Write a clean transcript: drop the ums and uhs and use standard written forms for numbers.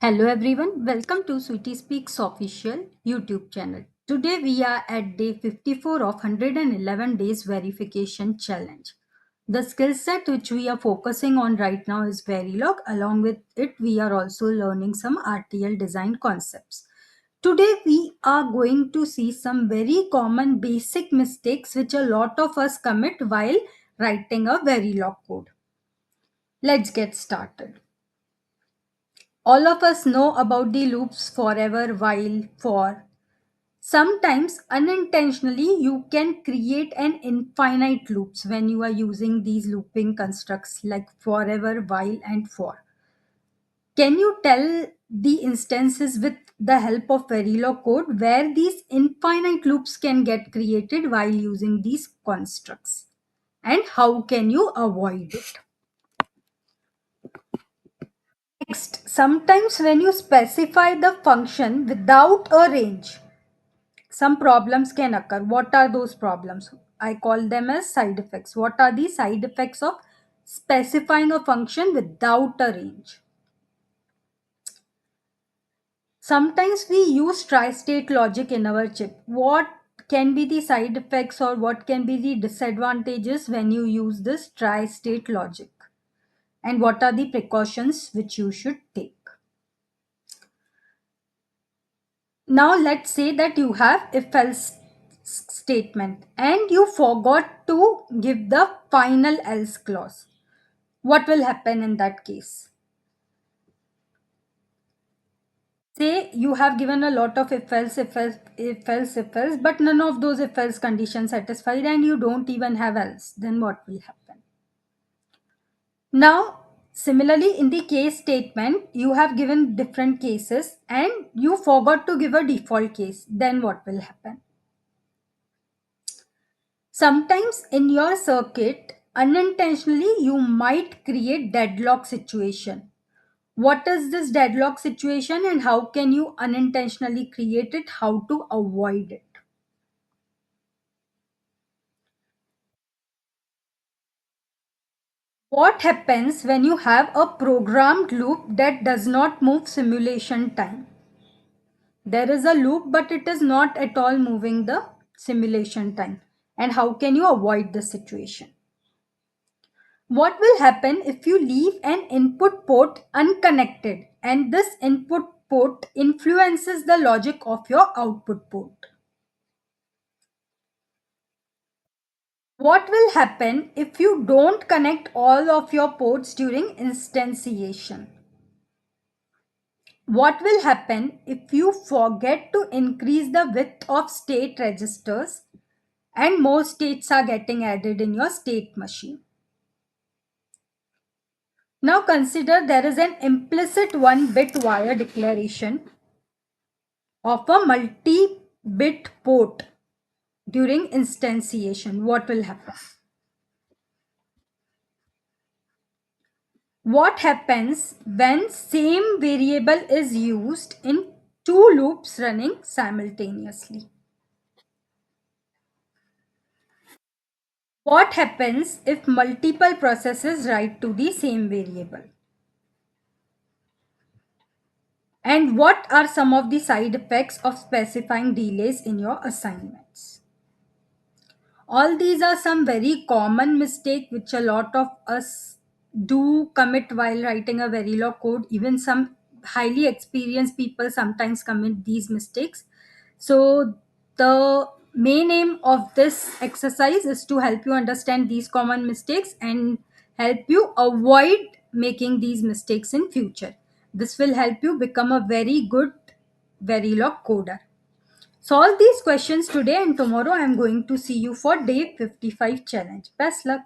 Hello everyone, welcome to Sweetie Speaks official YouTube channel. Today we are at day 54 of 111 days verification challenge. The skill set which we are focusing on right now is Verilog. Along with it, we are also learning some RTL design concepts. Today we are going to see some very common basic mistakes which a lot of us commit while writing a Verilog code. Let's get started. All of us know about the loops forever, while, for. Sometimes unintentionally you can create an infinite loops when you are using these looping constructs like forever, while and for. Can you tell the instances with the help of Verilog code where these infinite loops can get created while using these constructs? And how can you avoid it? Next, sometimes when you specify the function without a range, some problems can occur. What are those problems? I call them as side effects. What are the side effects of specifying a function without a range? Sometimes we use tri-state logic in our chip. What can be the side effects or what can be the disadvantages when you use this tri-state logic? And what are the precautions which you should take? Now let's say that you have if else statement and you forgot to give the final else clause. What will happen in that case? Say you have given a lot of if else, but none of those if else conditions satisfied and you don't even have else. Then what will happen? Now, similarly, in the case statement, you have given different cases and you forgot to give a default case. Then what will happen? Sometimes in your circuit, unintentionally, you might create deadlock situation. What is this deadlock situation and how can you unintentionally create it? How to avoid it? What happens when you have a programmed loop that does not move simulation time? There is a loop, but it is not at all moving the simulation time. And how can you avoid the situation? What will happen if you leave an input port unconnected and this input port influences the logic of your output port? What will happen if you don't connect all of your ports during instantiation? What will happen if you forget to increase the width of state registers and more states are getting added in your state machine? Now consider there is an implicit 1-bit wire declaration of a multi-bit port during instantiation. What will happen? What happens when same variable is used in two loops running simultaneously? What happens if multiple processes write to the same variable? And what are some of the side effects of specifying delays in your assignments? All these are some very common mistake which a lot of us do commit while writing a Verilog code. Even some highly experienced people sometimes commit these mistakes. So the main aim of this exercise is to help you understand these common mistakes and help you avoid making these mistakes in future. This will help you become a very good Verilog coder. Solve these questions today and tomorrow I am going to see you for day 55 challenge. Best luck.